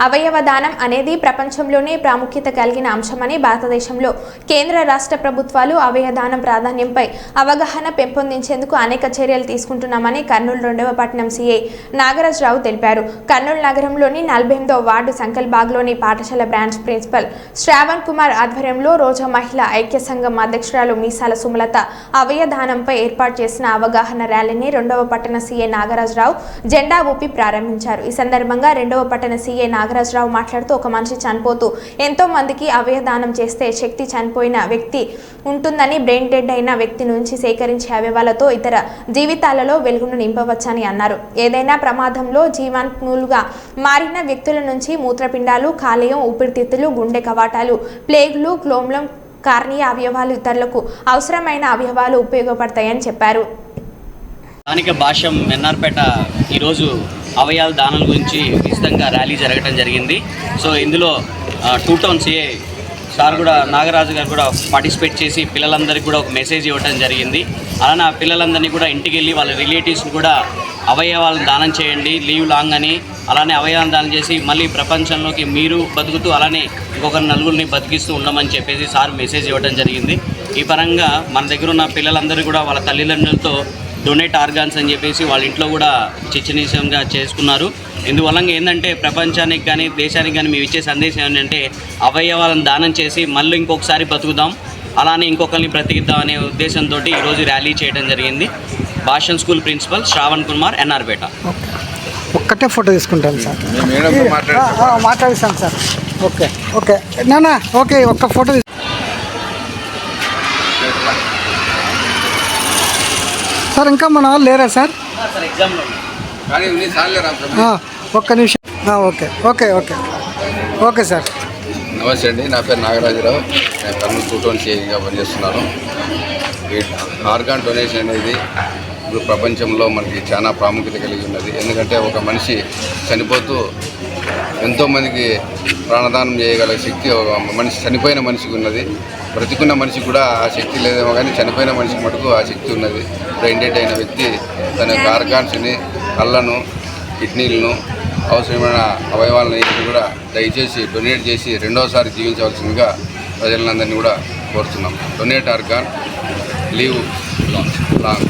అవయవ దానం అనేది ప్రపంచంలోనే ప్రాముఖ్యత కలిగిన అంశమని భారతదేశంలో కేంద్ర రాష్ట్ర ప్రభుత్వాలు అవయవదానం ప్రాధాన్యంపై అవగాహన పెంపొందించేందుకు అనేక చర్యలు తీసుకుంటున్నామని కర్నూలు 2వ పట్టణం సీఐ నాగరాజరావు తెలిపారు. కర్నూలు నగరంలోని 48వ వార్డు సంకల్బాగ్లోని పాఠశాల బ్రాంచ్ ప్రిన్సిపల్ శ్రావణ్ కుమార్ ఆధ్వర్యంలో రోజా మహిళా ఐక్య సంఘం అధ్యక్షురాలు మీసాల సుమలత అవయవదానంపై ఏర్పాటు చేసిన అవగాహన ర్యాలీని 2వ పట్టణ సీఐ నాగరాజరావు జెండా ఊపి ప్రారంభించారు. ఈ సందర్భంగా 2వ పట్టణ సీఐ నాగరాజరావు మాట్లాడుతూ ఒక మనిషి చనిపోతూ ఎంతో మందికి అవయవదానం చేస్తే శక్తి చనిపోయిన వ్యక్తి ఉంటుందని, బ్రెయిన్ డెడ్ అయిన వ్యక్తి నుంచి సేకరించే అవయవాలతో ఇతర జీవితాలలో వెలుగును నింపవచ్చని అన్నారు. ఏదైనా ప్రమాదంలో జీవాత్ములుగా మారిన వ్యక్తుల నుంచి మూత్రపిండాలు, కాలేయం, ఊపిరితిత్తులు, గుండె కవాటాలు, ప్లేగులు, క్లోమ్లం, కార్నియా అవయవాలు ఇతరులకు అవసరమైన అవయవాలు ఉపయోగపడతాయని చెప్పారు. స్థానిక భాష్యం ఎన్ఆర్పేట ఈరోజు అవయవాల దానం గురించి విస్తృతంగా ర్యాలీ జరగడం జరిగింది. సో ఇందులో 2 టౌన్ సిఐ సార్ కూడా నాగరాజు గారు కూడా పార్టిసిపేట్ చేసి పిల్లలందరికీ కూడా ఒక మెసేజ్ ఇవ్వడం జరిగింది. అలానే ఆ పిల్లలందరినీ కూడా ఇంటికి వెళ్ళి వాళ్ళ రిలేటివ్స్ని కూడా అవయవాలను దానం చేయండి, లీవ్ లాంగ్ అని, అలానే అవయవాలను దానం చేసి మళ్ళీ ప్రపంచంలోకి మీరు బతుకుతూ అలానే ఇంకొకరి నలుగురిని బతికిస్తూ ఉండమని చెప్పేసి సార్ మెసేజ్ ఇవ్వడం జరిగింది. ఈ పరంగా మన దగ్గర ఉన్న పిల్లలందరూ కూడా వాళ్ళ తల్లిదండ్రులతో డొనేట్ ఆర్గాన్స్ అని చెప్పేసి వాళ్ళ ఇంట్లో కూడా చిచ్చనీయంగా చేసుకున్నారు. ఇందువల్ల ఏంటంటే ప్రపంచానికి కానీ దేశానికి కానీ మేము ఇచ్చే సందేశం ఏంటంటే అవయవాలను దానం చేసి మళ్ళీ ఇంకొకసారి బతుకుదాం, అలానే ఇంకొకరిని బ్రతికిద్దాం అనే ఉద్దేశంతో ఈరోజు ర్యాలీ చేయడం జరిగింది. భాషన్ స్కూల్ ప్రిన్సిపల్ శ్రావణ్ కుమార్ ఎన్ఆర్పేట. ఒక్కటే ఫోటో తీసుకుంటాను సార్, మాట్లాడిస్తాను సార్. ఓకే ఓకే నానా, ఓకే ఒక్క ఫోటో సార్. ఇంకా మన వాళ్ళు లేరా సార్? ఒక్క నిమిషం. Okay okay okay okay sir. నమస్తే అండి, నా పేరు నాగరాజరావు. నేను కర్నూలు 2 టౌన్ సిఐగా పనిచేస్తున్నాను. ఈ ఆర్గాన్ డొనేషన్ అనేది ఇప్పుడు ప్రపంచంలో మనకి చాలా ప్రాముఖ్యత కలిగి ఉన్నది. ఎందుకంటే ఒక మనిషి చనిపోతూ ఎంతోమందికి ప్రాణదానం చేయగల శక్తి ఒక మనిషి, చనిపోయిన మనిషికి ఉన్నది. బ్రతికున్న మనిషికి కూడా ఆ శక్తి లేదేమో కానీ చనిపోయిన మనిషికి మటుకు ఆ శక్తి ఉన్నది. బ్రెయిన్ డెడ్ అయిన వ్యక్తి తన యొక్క ఆర్గాన్స్ని, కళ్ళను, కిడ్నీలను, అవసరమైన అవయవాలను కూడా దయచేసి డొనేట్ చేసి రెండోసారి జీవించవలసిందిగా ప్రజలందరినీ కూడా కోరుతున్నాం. Donate organ, live long.